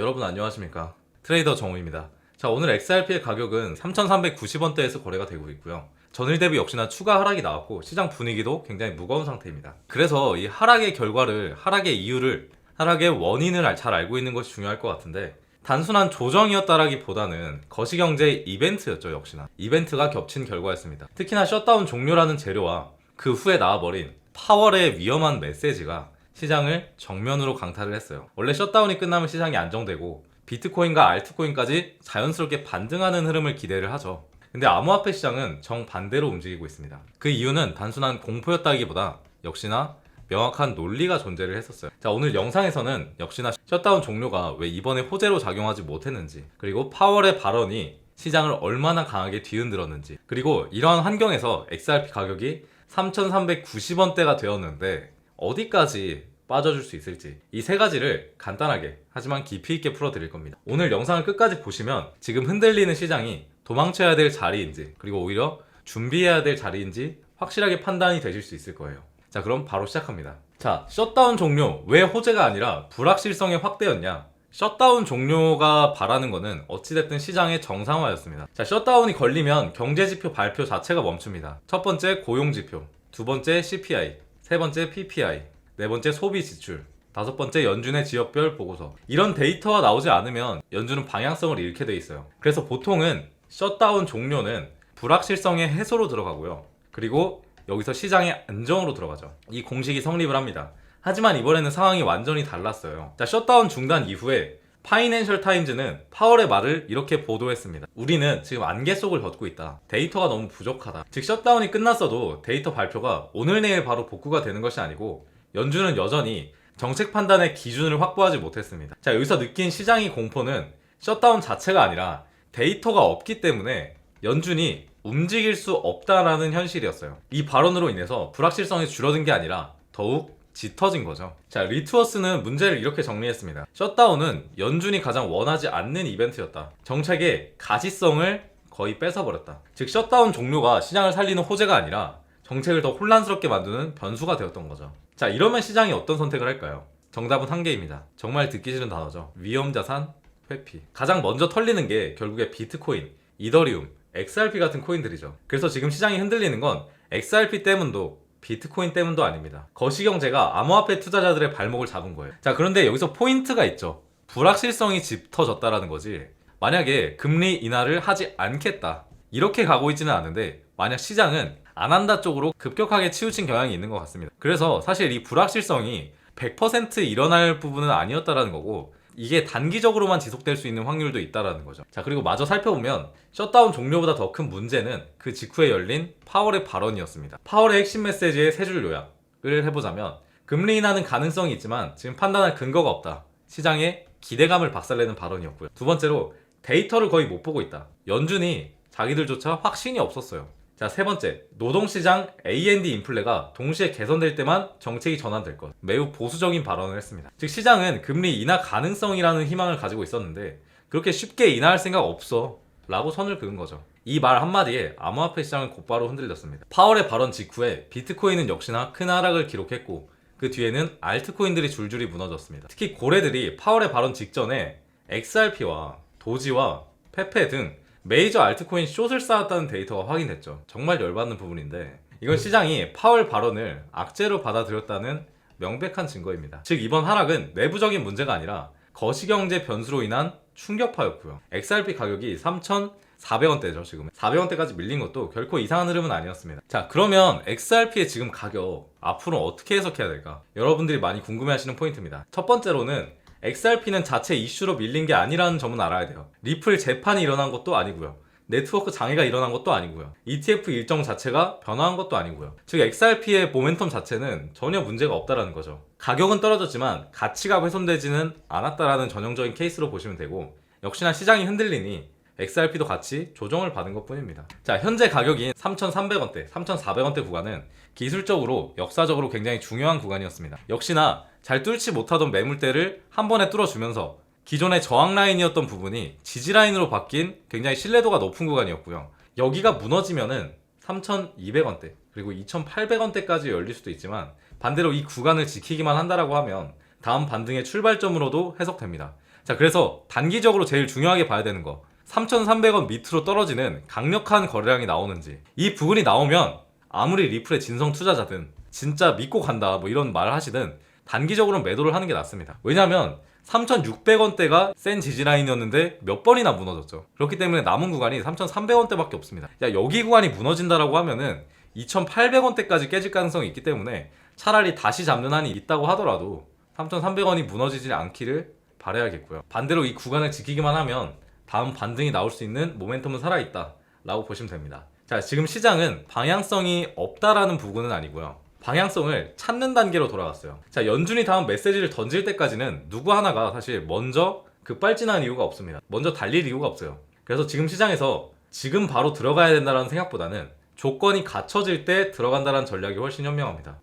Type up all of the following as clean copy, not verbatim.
여러분 안녕하십니까? 트레이더 정우입니다. 자, 오늘 XRP의 가격은 3,390원대에서 거래가 되고 있고요. 전일 대비 역시나 추가 하락이 나왔고 시장 분위기도 굉장히 무거운 상태입니다. 그래서 이 하락의 결과를, 하락의 이유를, 하락의 원인을 잘 알고 있는 것이 중요할 것 같은데, 단순한 조정이었다라기보다는 거시경제 이벤트였죠. 역시나 이벤트가 겹친 결과였습니다. 특히나 셧다운 종료라는 재료와 그 후에 나와버린 파월의 위험한 메시지가 시장을 정면으로 강타를 했어요. 원래 셧다운이 끝나면 시장이 안정되고 비트코인과 알트코인까지 자연스럽게 반등하는 흐름을 기대를 하죠. 근데 암호화폐 시장은 정반대로 움직이고 있습니다. 그 이유는 단순한 공포였다기보다 역시나 명확한 논리가 존재를 했었어요. 자, 오늘 영상에서는 역시나 셧다운 종료가 왜 이번에 호재로 작용하지 못했는지, 그리고 파월의 발언이 시장을 얼마나 강하게 뒤흔들었는지, 그리고 이러한 환경에서 XRP 가격이 3,390원대가 되었는데 어디까지 빠져줄 수 있을지, 이 세 가지를 간단하게 하지만 깊이 있게 풀어드릴 겁니다. 오늘 영상을 끝까지 보시면 지금 흔들리는 시장이 도망쳐야 될 자리인지, 그리고 오히려 준비해야 될 자리인지 확실하게 판단이 되실 수 있을 거예요. 자, 그럼 바로 시작합니다. 자, 셧다운 종료, 왜 호재가 아니라 불확실성의 확대였냐? 셧다운 종료가 바라는 거는 어찌됐든 시장의 정상화였습니다. 자, 셧다운이 걸리면 경제지표 발표 자체가 멈춥니다. 첫 번째 고용지표, 두 번째 CPI, 세 번째 PPI, 네 번째 소비 지출, 다섯 번째 연준의 지역별 보고서. 이런 데이터가 나오지 않으면 연준은 방향성을 잃게 돼 있어요. 그래서 보통은 셧다운 종료는 불확실성의 해소로 들어가고요. 그리고 여기서 시장의 안정으로 들어가죠. 이 공식이 성립을 합니다. 하지만 이번에는 상황이 완전히 달랐어요. 자, 셧다운 중단 이후에 파이낸셜 타임즈는 파월의 말을 이렇게 보도했습니다. 우리는 지금 안개 속을 걷고 있다. 데이터가 너무 부족하다. 즉 셧다운이 끝났어도 데이터 발표가 오늘 내일 바로 복구가 되는 것이 아니고 연준은 여전히 정책 판단의 기준을 확보하지 못했습니다. 자, 여기서 느낀 시장의 공포는 셧다운 자체가 아니라 데이터가 없기 때문에 연준이 움직일 수 없다라는 현실이었어요. 이 발언으로 인해서 불확실성이 줄어든 게 아니라 더욱 짙어진 거죠. 자, 리트워스는 문제를 이렇게 정리했습니다. 셧다운은 연준이 가장 원하지 않는 이벤트였다. 정책의 가시성을 거의 뺏어버렸다. 즉 셧다운 종료가 시장을 살리는 호재가 아니라 정책을 더 혼란스럽게 만드는 변수가 되었던 거죠. 자, 이러면 시장이 어떤 선택을 할까요? 정답은 한 개입니다. 정말 듣기 싫은 단어죠. 위험자산 회피. 가장 먼저 털리는 게 결국에 비트코인, 이더리움, XRP 같은 코인들이죠. 그래서 지금 시장이 흔들리는 건 XRP 때문도 비트코인 때문도 아닙니다. 거시경제가 암호화폐 투자자들의 발목을 잡은 거예요. 자, 그런데 여기서 포인트가 있죠. 불확실성이 짙어졌다라는 거지. 만약에 금리 인하를 하지 않겠다, 이렇게 가고 있지는 않은데 만약 시장은 안 한다 쪽으로 급격하게 치우친 경향이 있는 것 같습니다. 그래서 사실 이 불확실성이 100% 일어날 부분은 아니었다라는 거고, 이게 단기적으로만 지속될 수 있는 확률도 있다라는 거죠. 자, 그리고 마저 살펴보면 셧다운 종료보다 더 큰 문제는 그 직후에 열린 파월의 발언이었습니다. 파월의 핵심 메시지의 세 줄 요약을 해보자면, 금리 인하는 가능성이 있지만 지금 판단할 근거가 없다. 시장의 기대감을 박살내는 발언이었고요. 두 번째로 데이터를 거의 못 보고 있다. 연준이 자기들조차 확신이 없었어요. 자, 세 번째, 노동시장 A&D 인플레가 동시에 개선될 때만 정책이 전환될 것. 매우 보수적인 발언을 했습니다. 즉 시장은 금리 인하 가능성이라는 희망을 가지고 있었는데 그렇게 쉽게 인하할 생각 없어 라고 선을 그은 거죠. 이 말 한마디에 암호화폐 시장은 곧바로 흔들렸습니다. 파월의 발언 직후에 비트코인은 역시나 큰 하락을 기록했고 그 뒤에는 알트코인들이 줄줄이 무너졌습니다. 특히 고래들이 파월의 발언 직전에 XRP와 도지와 페페 등 메이저 알트코인 숏을 쌓았다는 데이터가 확인됐죠. 정말 열받는 부분인데 이건 시장이 파월 발언을 악재로 받아들였다는 명백한 증거입니다. 즉 이번 하락은 내부적인 문제가 아니라 거시경제 변수로 인한 충격파였고요. XRP 가격이 3,400원대죠. 지금 400원대까지 밀린 것도 결코 이상한 흐름은 아니었습니다. 자, 그러면 XRP의 지금 가격 앞으로 어떻게 해석해야 될까? 여러분들이 많이 궁금해하시는 포인트입니다. 첫 번째로는 XRP는 자체 이슈로 밀린 게 아니라는 점은 알아야 돼요. 리플 재판이 일어난 것도 아니고요. 네트워크 장애가 일어난 것도 아니고요. ETF 일정 자체가 변화한 것도 아니고요. 즉 XRP의 모멘텀 자체는 전혀 문제가 없다라는 거죠. 가격은 떨어졌지만 가치가 훼손되지는 않았다라는 전형적인 케이스로 보시면 되고, 역시나 시장이 흔들리니 XRP도 같이 조정을 받은 것 뿐입니다. 자, 현재 가격인 3,300원대, 3,400원대 구간은 기술적으로, 역사적으로 굉장히 중요한 구간이었습니다. 역시나 잘 뚫지 못하던 매물대를 한 번에 뚫어주면서 기존의 저항 라인이었던 부분이 지지 라인으로 바뀐 굉장히 신뢰도가 높은 구간이었고요. 여기가 무너지면은 3,200원대 그리고 2,800원대까지 열릴 수도 있지만 반대로 이 구간을 지키기만 한다라고 하면 다음 반등의 출발점으로도 해석됩니다. 자, 그래서 단기적으로 제일 중요하게 봐야 되는 거, 3,300원 밑으로 떨어지는 강력한 거래량이 나오는지. 이 부분이 나오면 아무리 리플의 진성 투자자든 진짜 믿고 간다 뭐 이런 말을 하시든 단기적으로는 매도를 하는 게 낫습니다. 왜냐면 3,600원대가 센 지지라인이었는데 몇 번이나 무너졌죠. 그렇기 때문에 남은 구간이 3,300원대밖에 없습니다. 야, 여기 구간이 무너진다라고 하면은 2,800원대까지 깨질 가능성이 있기 때문에 차라리 다시 잡는 한이 있다고 하더라도 3,300원이 무너지지 않기를 바라야겠고요. 반대로 이 구간을 지키기만 하면 다음 반등이 나올 수 있는 모멘텀은 살아있다 라고 보시면 됩니다. 자, 지금 시장은 방향성이 없다라는 부분은 아니고요, 방향성을 찾는 단계로 돌아갔어요. 자, 연준이 다음 메시지를 던질 때까지는 누구 하나가 사실 먼저 급발진하는 이유가 없습니다. 먼저 달릴 이유가 없어요. 그래서 지금 시장에서 지금 바로 들어가야 된다는 생각보다는 조건이 갖춰질 때 들어간다는 전략이 훨씬 현명합니다.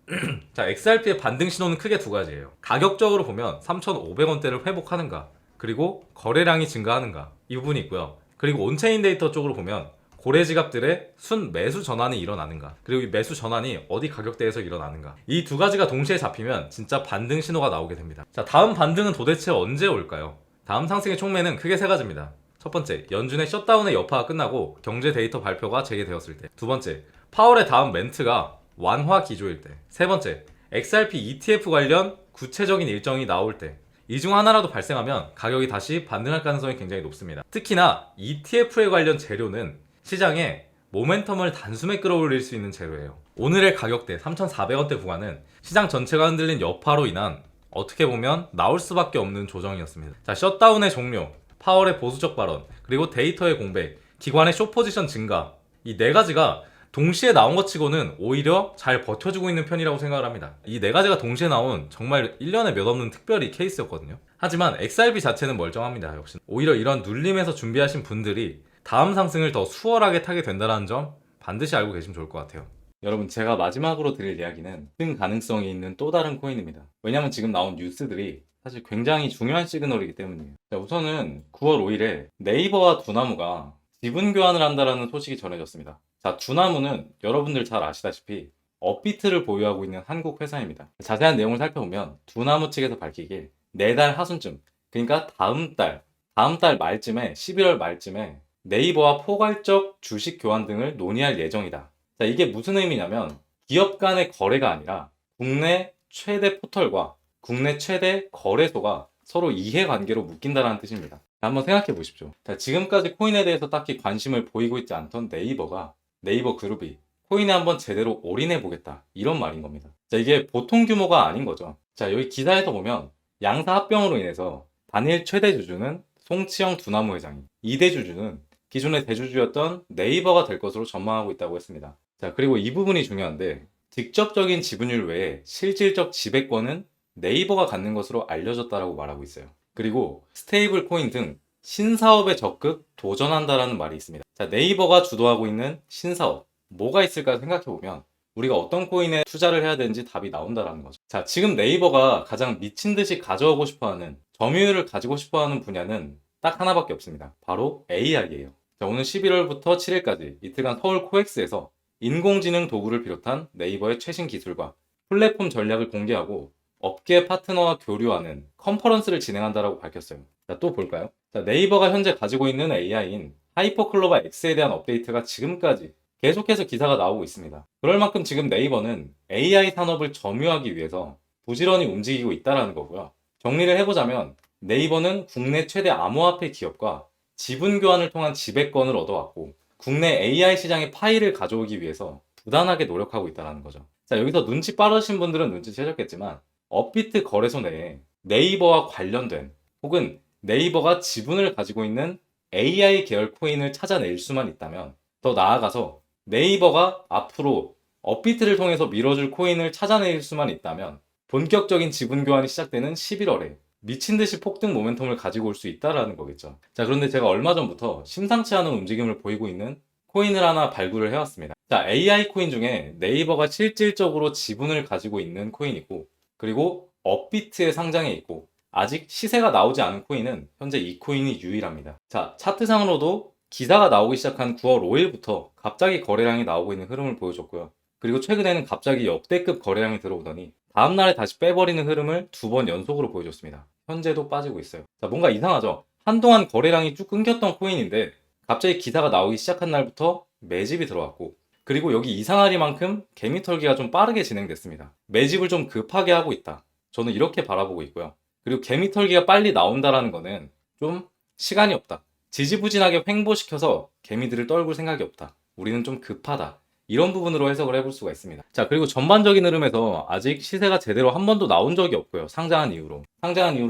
자, XRP의 반등 신호는 크게 두 가지예요. 가격적으로 보면 3,500원대를 회복하는가, 그리고 거래량이 증가하는가, 이 부분이 있고요. 그리고 온체인 데이터 쪽으로 보면 고래 지갑들의 순 매수 전환이 일어나는가, 그리고 이 매수 전환이 어디 가격대에서 일어나는가, 이 두 가지가 동시에 잡히면 진짜 반등 신호가 나오게 됩니다. 자, 다음 반등은 도대체 언제 올까요? 다음 상승의 촉매는 크게 세 가지입니다. 첫 번째, 연준의 셧다운의 여파가 끝나고 경제 데이터 발표가 재개되었을 때. 두 번째, 파월의 다음 멘트가 완화 기조일 때. 세 번째, XRP ETF 관련 구체적인 일정이 나올 때. 이 중 하나라도 발생하면 가격이 다시 반등할 가능성이 굉장히 높습니다. 특히나 ETF에 관련 재료는 시장에 모멘텀을 단숨에 끌어올릴 수 있는 재료예요. 오늘의 가격대 3,400원대 구간은 시장 전체가 흔들린 여파로 인한 어떻게 보면 나올 수밖에 없는 조정이었습니다. 자, 셧다운의 종료, 파월의 보수적 발언, 그리고 데이터의 공백, 기관의 숏포지션 증가, 이 네 가지가 동시에 나온 것 치고는 오히려 잘 버텨주고 있는 편이라고 생각을 합니다. 이 네 가지가 동시에 나온 정말 1년에 몇 없는 특별히 케이스였거든요. 하지만 XRP 자체는 멀쩡합니다. 역시 오히려 이런 눌림에서 준비하신 분들이 다음 상승을 더 수월하게 타게 된다는 점 반드시 알고 계시면 좋을 것 같아요. 여러분, 제가 마지막으로 드릴 이야기는 큰 가능성이 있는 또 다른 코인입니다. 왜냐면 지금 나온 뉴스들이 사실 굉장히 중요한 시그널이기 때문이에요. 자, 우선은 9월 5일에 네이버와 두나무가 지분 교환을 한다는 소식이 전해졌습니다. 자, 두나무는 여러분들 잘 아시다시피 업비트를 보유하고 있는 한국 회사입니다. 자세한 내용을 살펴보면 두나무 측에서 밝히길 내달 하순쯤, 그러니까 다음 달 말쯤에, 11월 말쯤에 네이버와 포괄적 주식 교환 등을 논의할 예정이다. 자, 이게 무슨 의미냐면 기업 간의 거래가 아니라 국내 최대 포털과 국내 최대 거래소가 서로 이해관계로 묶인다는 뜻입니다. 한번 생각해 보십시오. 자, 지금까지 코인에 대해서 딱히 관심을 보이고 있지 않던 네이버 그룹이 코인에 한번 제대로 올인해 보겠다, 이런 말인 겁니다. 자, 이게 보통 규모가 아닌 거죠. 자, 여기 기사에서 보면 양사 합병으로 인해서 단일 최대 주주는 송치영 두나무 회장이, 2대 주주는 기존의 대주주였던 네이버가 될 것으로 전망하고 있다고 했습니다. 자, 그리고 이 부분이 중요한데 직접적인 지분율 외에 실질적 지배권은 네이버가 갖는 것으로 알려졌다라고 말하고 있어요. 그리고 스테이블 코인 등 신사업에 적극 도전한다라는 말이 있습니다. 자, 네이버가 주도하고 있는 신사업, 뭐가 있을까 생각해보면 우리가 어떤 코인에 투자를 해야 되는지 답이 나온다라는 거죠. 자, 지금 네이버가 가장 미친 듯이 가져오고 싶어하는, 점유율을 가지고 싶어하는 분야는 딱 하나밖에 없습니다. 바로 AI예요. 자, 오늘 11월부터 7일까지 이틀간 서울 코엑스에서 인공지능 도구를 비롯한 네이버의 최신 기술과 플랫폼 전략을 공개하고 업계 파트너와 교류하는 컨퍼런스를 진행한다라고 밝혔어요. 자, 또 볼까요? 자, 네이버가 현재 가지고 있는 AI인 하이퍼클로바 X에 대한 업데이트가 지금까지 계속해서 기사가 나오고 있습니다. 그럴 만큼 지금 네이버는 AI 산업을 점유하기 위해서 부지런히 움직이고 있다는 거고요. 정리를 해보자면 네이버는 국내 최대 암호화폐 기업과 지분 교환을 통한 지배권을 얻어왔고 국내 AI 시장의 파일을 가져오기 위해서 부단하게 노력하고 있다는 거죠. 자, 여기서 눈치 빠르신 분들은 눈치채셨겠지만 업비트 거래소 내에 네이버와 관련된 혹은 네이버가 지분을 가지고 있는 AI 계열 코인을 찾아낼 수만 있다면, 더 나아가서 네이버가 앞으로 업비트를 통해서 밀어줄 코인을 찾아낼 수만 있다면 본격적인 지분 교환이 시작되는 11월에 미친 듯이 폭등 모멘텀을 가지고 올 수 있다라는 거겠죠. 자, 그런데 제가 얼마 전부터 심상치 않은 움직임을 보이고 있는 코인을 하나 발굴을 해왔습니다. 자, AI 코인 중에 네이버가 실질적으로 지분을 가지고 있는 코인이고, 그리고 업비트에 상장해 있고 아직 시세가 나오지 않은 코인은 현재 이 코인이 유일합니다. 자, 차트상으로도 기사가 나오기 시작한 9월 5일부터 갑자기 거래량이 나오고 있는 흐름을 보여줬고요. 그리고 최근에는 갑자기 역대급 거래량이 들어오더니 다음날에 다시 빼버리는 흐름을 2번 연속으로 보여줬습니다. 현재도 빠지고 있어요. 자, 뭔가 이상하죠? 한동안 거래량이 쭉 끊겼던 코인인데 갑자기 기사가 나오기 시작한 날부터 매집이 들어왔고, 그리고 여기 이상하리만큼 개미 털기가 좀 빠르게 진행됐습니다. 매집을 좀 급하게 하고 있다. 저는 이렇게 바라보고 있고요. 그리고 개미 털기가 빨리 나온다라는 거는 좀 시간이 없다. 지지부진하게 횡보시켜서 개미들을 떨굴 생각이 없다. 우리는 좀 급하다. 이런 부분으로 해석을 해볼 수가 있습니다. 자, 그리고 전반적인 흐름에서 아직 시세가 제대로 한 번도 나온 적이 없고요. 상장한 이후로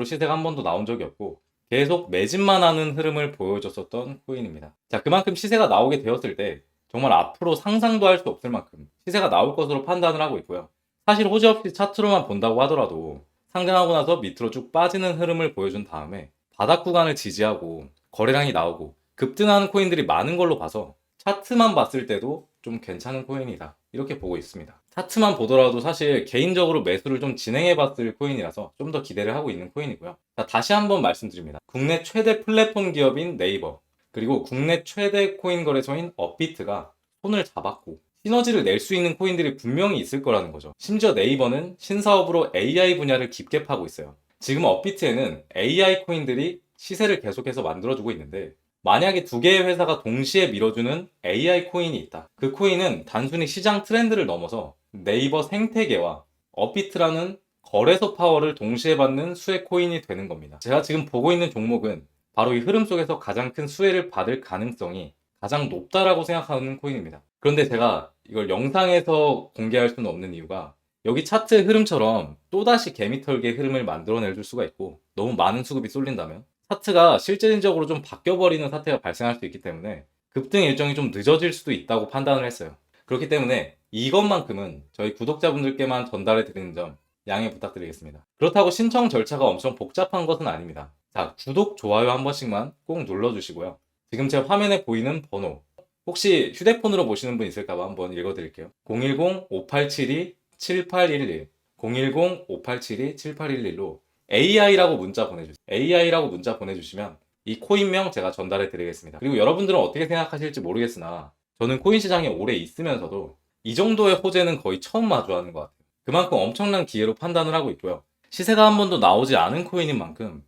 시세가 한 번도 나온 적이 없고 계속 매집만 하는 흐름을 보여줬었던 코인입니다. 자, 그만큼 시세가 나오게 되었을 때 정말 앞으로 상상도 할 수 없을 만큼 시세가 나올 것으로 판단을 하고 있고요. 사실 호재 없이 차트로만 본다고 하더라도 상장하고 나서 밑으로 쭉 빠지는 흐름을 보여준 다음에 바닥 구간을 지지하고 거래량이 나오고 급등하는 코인들이 많은 걸로 봐서 차트만 봤을 때도 좀 괜찮은 코인이다, 이렇게 보고 있습니다. 차트만 보더라도 사실 개인적으로 매수를 좀 진행해 봤을 코인이라서 좀 더 기대를 하고 있는 코인이고요. 자, 다시 한번 말씀드립니다. 국내 최대 플랫폼 기업인 네이버, 그리고 국내 최대 코인 거래소인 업비트가 손을 잡았고 시너지를 낼 수 있는 코인들이 분명히 있을 거라는 거죠. 심지어 네이버는 신사업으로 AI 분야를 깊게 파고 있어요. 지금 업비트에는 AI 코인들이 시세를 계속해서 만들어주고 있는데, 만약에 두 개의 회사가 동시에 밀어주는 AI 코인이 있다. 그 코인은 단순히 시장 트렌드를 넘어서 네이버 생태계와 업비트라는 거래소 파워를 동시에 받는 수혜 코인이 되는 겁니다. 제가 지금 보고 있는 종목은 바로 이 흐름 속에서 가장 큰 수혜를 받을 가능성이 가장 높다라고 생각하는 코인입니다. 그런데 제가 이걸 영상에서 공개할 수는 없는 이유가, 여기 차트의 흐름처럼 또다시 개미털기의 흐름을 만들어낼 수가 있고, 너무 많은 수급이 쏠린다면 차트가 실질적으로 좀 바뀌어버리는 사태가 발생할 수 있기 때문에 급등 일정이 좀 늦어질 수도 있다고 판단을 했어요. 그렇기 때문에 이것만큼은 저희 구독자분들께만 전달해 드리는 점 양해 부탁드리겠습니다. 그렇다고 신청 절차가 엄청 복잡한 것은 아닙니다. 자, 구독, 좋아요 한 번씩만 꼭 눌러주시고요. 지금 제 화면에 보이는 번호, 혹시 휴대폰으로 보시는 분 있을까봐 한번 읽어드릴게요. 010-5872-7811 010-5872-7811로 AI라고 문자 보내주세요. AI라고 문자 보내주시면 이 코인명 제가 전달해 드리겠습니다. 그리고 여러분들은 어떻게 생각하실지 모르겠으나 저는 코인 시장에 오래 있으면서도 이 정도의 호재는 거의 처음 마주하는 것 같아요. 그만큼 엄청난 기회로 판단을 하고 있고요. 시세가 한 번도 나오지 않은 코인인 만큼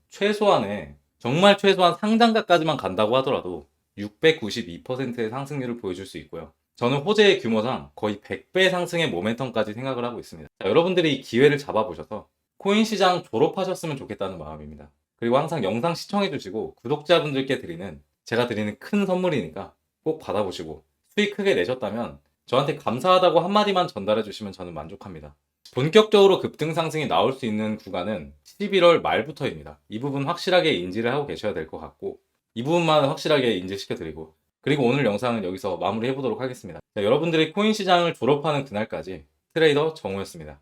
정말 최소한 상장가까지만 간다고 하더라도 692%의 상승률을 보여줄 수 있고요. 저는 호재의 규모상 거의 100배 상승의 모멘텀까지 생각을 하고 있습니다. 자, 여러분들이 이 기회를 잡아보셔서 코인 시장 졸업하셨으면 좋겠다는 마음입니다. 그리고 항상 영상 시청해주시고 구독자분들께 제가 드리는 큰 선물이니까 꼭 받아보시고 수익 크게 내셨다면 저한테 감사하다고 한마디만 전달해주시면 저는 만족합니다. 본격적으로 급등 상승이 나올 수 있는 구간은 11월 말부터입니다. 이 부분 확실하게 인지를 하고 계셔야 될 것 같고, 이 부분만 확실하게 인지시켜드리고, 그리고 오늘 영상은 여기서 마무리해보도록 하겠습니다. 자, 여러분들이 코인 시장을 졸업하는 그날까지 트레이더 정우였습니다.